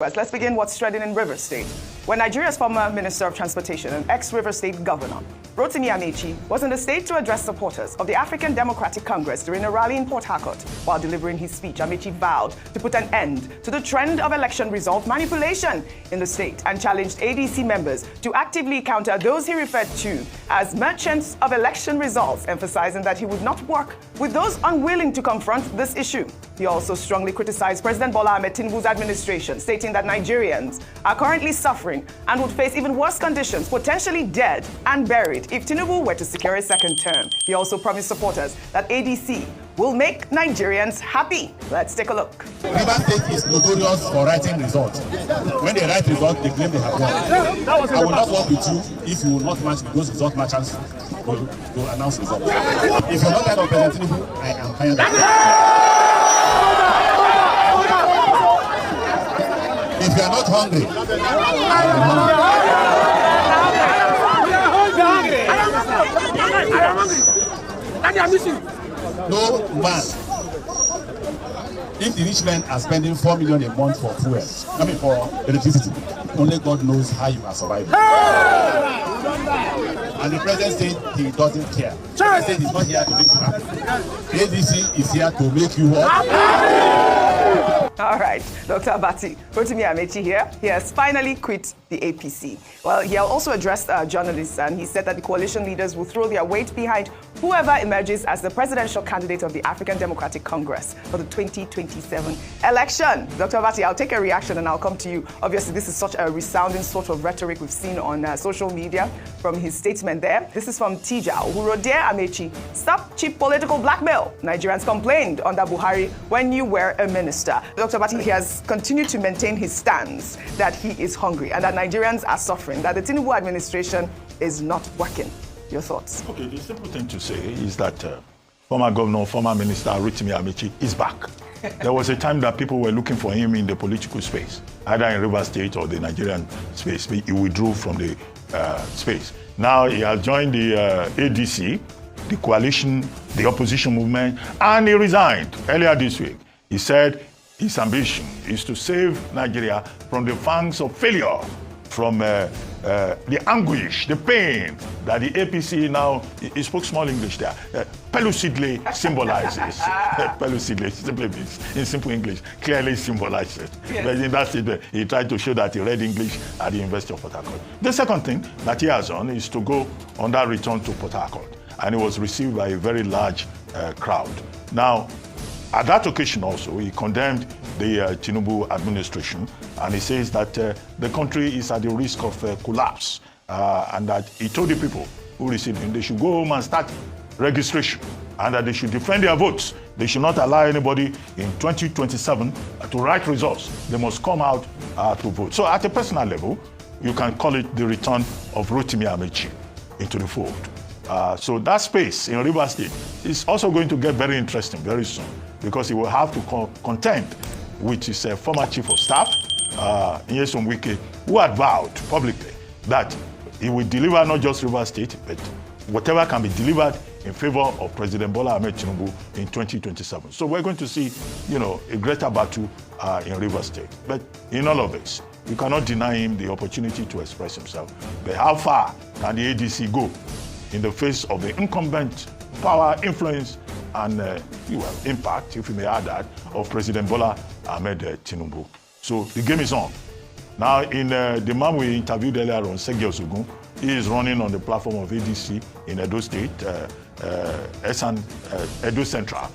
Let's begin what's trending in Rivers State, where Nigeria's former Minister of Transportation and ex-Rivers State Governor, Rotimi Amaechi, was in the state to address supporters of the African Democratic Congress during a rally in Port Harcourt. While delivering his speech, Amaechi vowed to put an end to the trend of election result manipulation in the state and challenged ADC members to actively counter those he referred to as merchants of election results, emphasizing that he would not work with those unwilling to confront this issue. He also strongly criticized President Bola Ahmed Tinubu's administration, stating that Nigerians are currently suffering and would face even worse conditions, potentially dead and buried, if Tinubu were to secure a second term. He also promised supporters that ADC will make Nigerians happy. Let's take a look. Rivers State is notorious for writing results. When they write results, they claim they have won. I will not work with you if you will not match with those result matchers to announce results. If you're not that of President Tinubu, I am fired. If you are not hungry, I am hungry. No man. If the rich men are spending 4 million a month for fuel, for electricity, only God knows how you are surviving. And the president said he doesn't care. The president is not here to make you happy. ADC is here to make you happy. All right, Dr. Abati, Rotimi Amaechi here. He has finally quit the APC. Well, he also addressed journalists, and he said that the coalition leaders will throw their weight behind whoever emerges as the presidential candidate of the African Democratic Congress for the 2027 election. Dr. Abati, I'll take a reaction and I'll come to you. Obviously, this is such a resounding sort of rhetoric we've seen on social media from his statement there. This is from Tijao, who wrote, "Dear Amaechi, stop cheap political blackmail. Nigerians complained under Buhari when you were a minister." Dr. Abati, he has continued to maintain his stance that he is hungry and that Nigerians are suffering, that the Tinubu administration is not working. Your thoughts? Okay, the simple thing to say is that former governor, former minister Rotimi Amaechi is back. There was a time that people were looking for him in the political space, either in Rivers State or the Nigerian space. He withdrew from the space. Now he has joined the ADC, the coalition, the opposition movement, and he resigned earlier this week. He said his ambition is to save Nigeria from the fangs of failure, from the anguish, the pain that the APC now, he spoke small English there, pellucidly symbolizes. Pellucidly, simply means, in simple English, clearly symbolizes. Yes. But in that statement, he tried to show that he read English at the University of Port Harcourt. The second thing that he has done is to go on that return to Port Harcourt, and he was received by a very large crowd. Now, at that occasion also, he condemned the Tinubu administration, and he says that the country is at the risk of collapse, and that he told the people who received him they should go home and start registration, and that they should defend their votes. They should not allow anybody in 2027 to write results. They must come out to vote. So at a personal level, you can call it the return of Rotimi Amaechi into the fold. So that space in Rivers State is also going to get very interesting very soon, because he will have to contend with his former chief of staff, Nyesom Wike, who had vowed publicly that he will deliver not just Rivers State, but whatever can be delivered in favor of President Bola Ahmed Tinubu in 2027. So we're going to see, a greater battle in Rivers State. But in all of this, you cannot deny him the opportunity to express himself. But how far can the ADC go in the face of the incumbent power, influence, and impact, if you may add that, of President Bola Ahmed Tinubu? So the game is on. Now, in the man we interviewed earlier on, Segi Osugun, he is running on the platform of ADC in Edo State, Edo Central,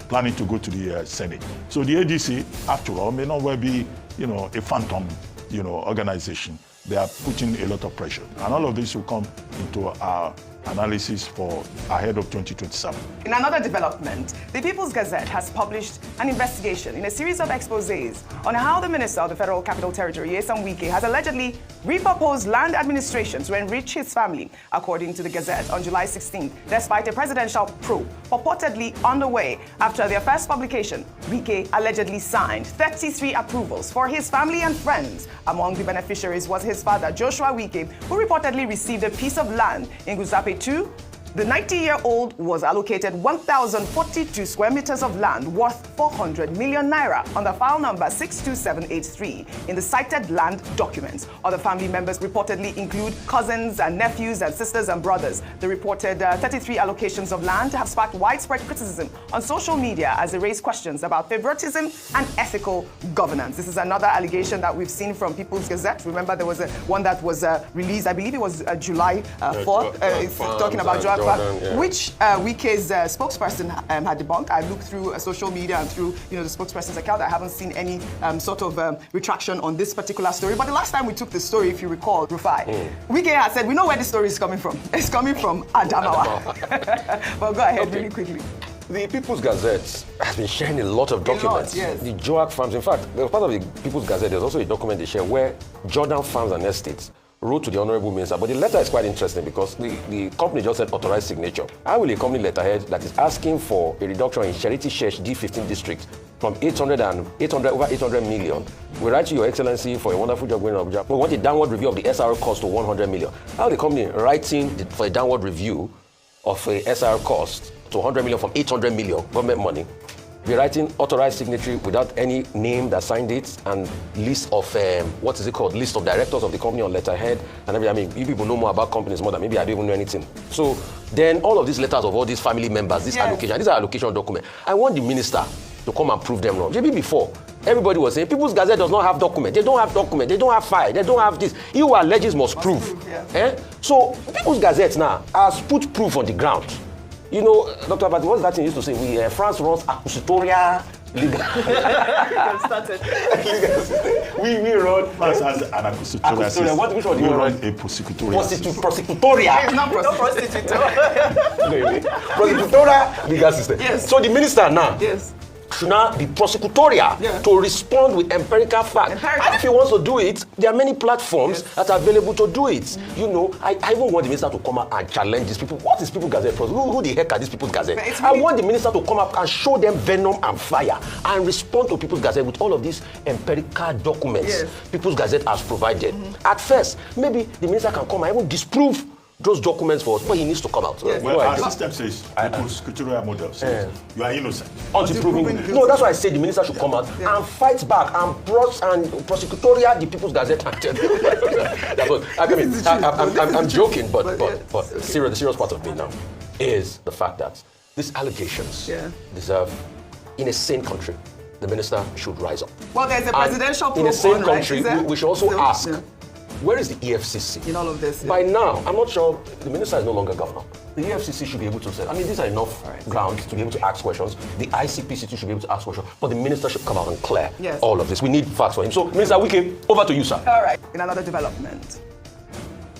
planning to go to the Senate. So the ADC, after all, may not well be, a phantom, organization. They are putting a lot of pressure. And all of this will come into our analysis for ahead of 2027. In another development, the People's Gazette has published an investigation in a series of exposés on how the Minister of the Federal Capital Territory, Nyesom Wike, has allegedly repurposed land administration to enrich his family, according to the Gazette on July 16th, despite a presidential probe purportedly underway. After their first publication, Wike allegedly signed 33 approvals for his family and friends. Among the beneficiaries was his father, Joshua Wike, who reportedly received a piece of land in Guzape 2 The 90-year-old was allocated 1,042 square meters of land worth 400 million naira under file number 62783 in the cited land documents. Other family members reportedly include cousins and nephews and sisters and brothers. The reported 33 allocations of land have sparked widespread criticism on social media as they raise questions about favoritism and ethical governance. This is another allegation that we've seen from People's Gazette. Remember, there was one that was released, I believe it was July 4th, it's talking about Jordan, which Wike's spokesperson had debunked. I looked through social media and through the spokesperson's account. I haven't seen any sort of retraction on this particular story. But the last time we took the story, if you recall, Rufai, Wike had said, we know where the story is coming from. It's coming from Adamawa. But go ahead really quickly. The People's Gazette has been sharing a lot of documents. Yes. The Joak Farms, in fact, as part of the People's Gazette, there's also a document they share where Jordan Farms and Estates wrote to the Honorable Minister. But the letter is quite interesting because the company just said authorized signature. How will a company letterhead that is asking for a reduction in Charity Church D15 district from 800 million, we write to Your Excellency for a wonderful job going on Abuja. We want a downward review of the SR cost to 100 million. How the company writing for a downward review of a SR cost to 100 million from 800 million government money, be writing authorized signatory without any name that signed it and list of list of directors of the company on letterhead and everything. I mean, you people know more about companies more than maybe I don't even know anything. So then all of these letters of all these family members, these allocation, these are allocation documents. I want the minister to come and prove them wrong. Maybe before, everybody was saying People's Gazette does not have document. They don't have document. They don't have file. They don't have this. You who alleges must prove. So People's Gazette now has put proof on the ground. You know, Dr. Abati, what's that thing used to say? France runs acquisitoria legal. we run France as an acquisitoria system. Which one do you run? A prosecutorial system. Prosecutoria. It's not prostitute. Prosecutoria legal system. Yes. So the minister now should now be prosecutorial to respond with empirical facts. And if he wants to do it, there are many platforms that are available to do it. You know, I even want the minister to come out and challenge these people. What is People's Gazette? Who the heck are these People's Gazette? I want the minister to come up and show them venom and fire and respond to People's Gazette with all of these empirical documents People's Gazette has provided. At first, maybe the minister can come and even disprove those documents for us, but he needs to come out. Well, our system says, the prosecutorial model says, you are innocent. Until proven. No, that's why I say the minister should come out and fight back and prosecutorial the People's Gazette. I'm joking, but the serious part of me now is the fact that these allegations deserve, in a sane country, the minister should rise up. Well, there's a presidential in a sane country, we should also ask, where is the EFCC? In all of this. By now, I'm not sure the minister is no longer governor. The EFCC should be able to say, I mean, these are enough grounds to be able to ask questions. The ICPC should be able to ask questions, but the minister should come out and clear all of this. We need facts for him. So, Minister Wike, over to you, sir. All right. In another development,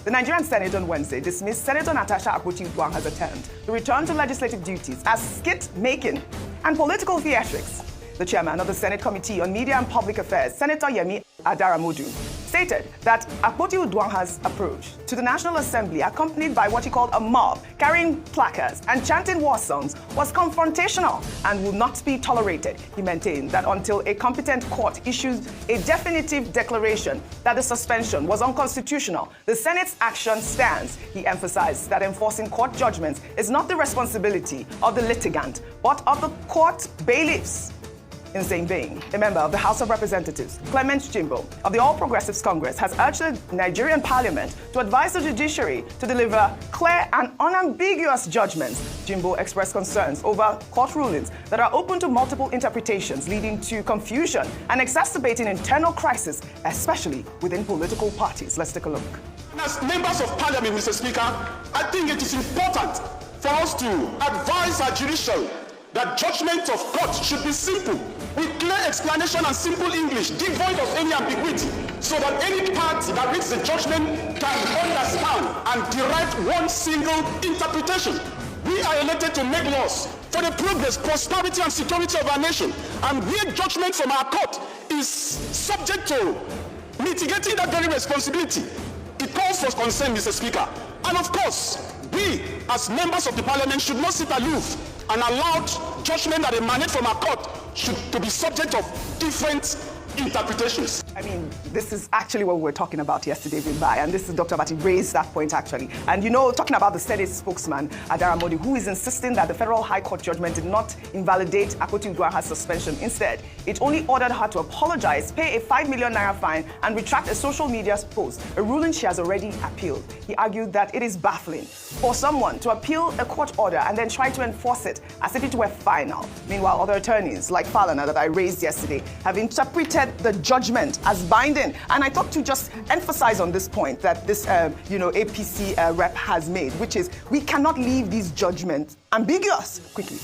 the Nigerian Senate on Wednesday dismissed Senator Natasha Akpoti-Uduaghan's attempt to return to legislative duties as skit-making and political theatrics. The chairman of the Senate Committee on Media and Public Affairs, Senator Yemi Adaramodu, stated that Akpoti-Uduaghan's approach to the National Assembly, accompanied by what he called a mob, carrying placards and chanting war songs, was confrontational and will not be tolerated. He maintained that until a competent court issues a definitive declaration that the suspension was unconstitutional, the Senate's action stands. He emphasized that enforcing court judgments is not the responsibility of the litigant, but of the court bailiffs. In the same vein, a member of the House of Representatives, Clement Jimbo, of the All Progressives Congress, has urged the Nigerian Parliament to advise the judiciary to deliver clear and unambiguous judgments. Jimbo expressed concerns over court rulings that are open to multiple interpretations, leading to confusion and exacerbating internal crisis, especially within political parties. Let's take a look. As members of Parliament, Mr. Speaker, I think it is important for us to advise our judiciary that judgment of court should be simple, with clear explanation and simple English, devoid of any ambiguity, so that any party that reads the judgment can understand and derive one single interpretation. We are elected to make laws for the progress, prosperity, and security of our nation, and where judgment from our court is subject to mitigating that very responsibility, it calls for concern, Mr. Speaker. And of course, we, as members of the Parliament, should not sit aloof and allow judgment that emanate from our court to be subject of different interpretations. I mean, this is actually what we were talking about yesterday, Bimbai, and this is Dr. Abati raised that point actually. And you know, talking about the Senate spokesman, Adara Modi, who is insisting that the Federal High Court judgment did not invalidate Akpoti-Uduaghan's suspension. Instead, it only ordered her to apologize, pay a 5 million naira fine, and retract a social media post, a ruling she has already appealed. He argued that it is baffling for someone to appeal a court order and then try to enforce it as if it were final. Meanwhile, other attorneys, like Falana that I raised yesterday, have interpreted the judgment as binding. And I thought to just emphasize on this point that this, APC rep has made, which is we cannot leave these judgments ambiguous. Quickly.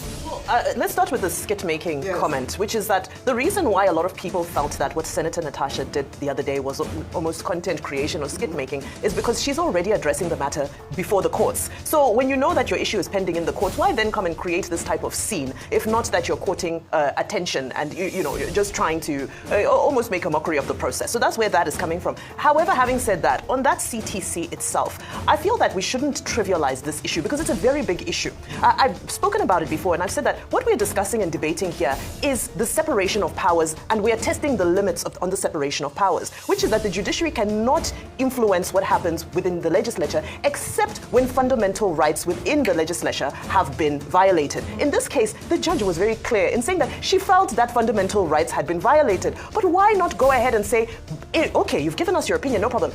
Let's start with the skit-making comment, which is that the reason why a lot of people felt that what Senator Natasha did the other day was almost content creation or skit-making is because she's already addressing the matter before the courts. So when you know that your issue is pending in the courts, why then come and create this type of scene, if not that you're courting attention and you're just trying to almost make a mockery of the process. So that's where that is coming from. However, having said that, on that CTC itself, I feel that we shouldn't trivialize this issue because it's a very big issue. I've spoken about it before, and I've said that what we're discussing and debating here is the separation of powers, and we are testing the limits on the separation of powers, which is that the judiciary cannot influence what happens within the legislature except when fundamental rights within the legislature have been violated. In this case, the judge was very clear in saying that she felt that fundamental rights had been violated. But why not go ahead and say, okay, you've given us your opinion, no problem.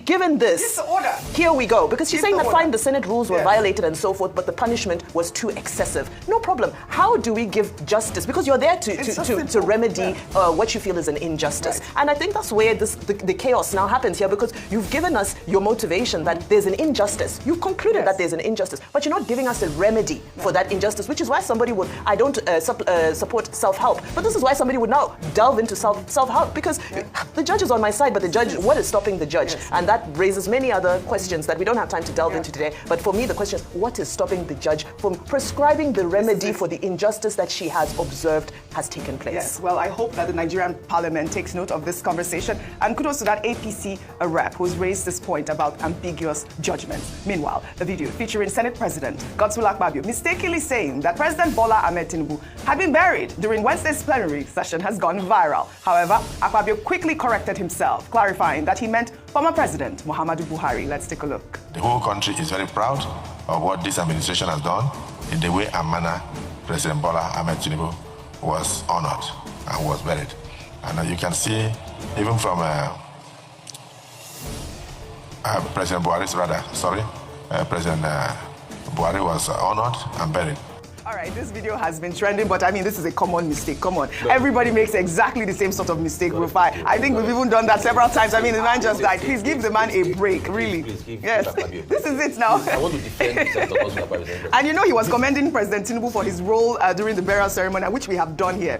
Given this, order. Here we go. Because she's saying that fine, the Senate rules were Yes. violated and so forth, but the punishment was too excessive. No problem. How do we give justice? Because you're there to remedy what you feel is an injustice. Right. And I think that's where the chaos now happens here, because you've given us your motivation that there's an injustice. You've concluded that there's an injustice, but you're not giving us a remedy for that injustice, which is why somebody would, I don't support self-help, but this is why somebody would now delve into self-help, because the judge is on my side, but the judge, what is stopping the judge? And that raises many other questions that we don't have time to delve into today. But for me, the question is, what is stopping the judge from prescribing the remedy for the injustice that she has observed has taken place? Yes, well, I hope that the Nigerian parliament takes note of this conversation. And kudos to that APC rep who's raised this point about ambiguous judgments. Meanwhile, the video featuring Senate President Godswill Akpabio mistakenly saying that President Bola Ahmed Tinubu had been buried during Wednesday's plenary session has gone viral. However, Akpabio quickly corrected himself, clarifying that he meant former President Muhammadu Buhari. Let's take a look. The whole country is very proud of what this administration has done in the way and manner President Bola Ahmed Tinubu was honored and was buried. And you can see, even from President Buhari's President Buhari was honored and buried. All right, this video has been trending, but I mean, this is a common mistake. Come on. Everybody makes exactly the same sort of mistake, Rufai. I think we've even done that several times. I mean, the man just died. Please give the man a break, really. Yes, this is it now. I want to defend Senator. And you know, he was commending President Tinubu for his role during the burial ceremony, which we have done here.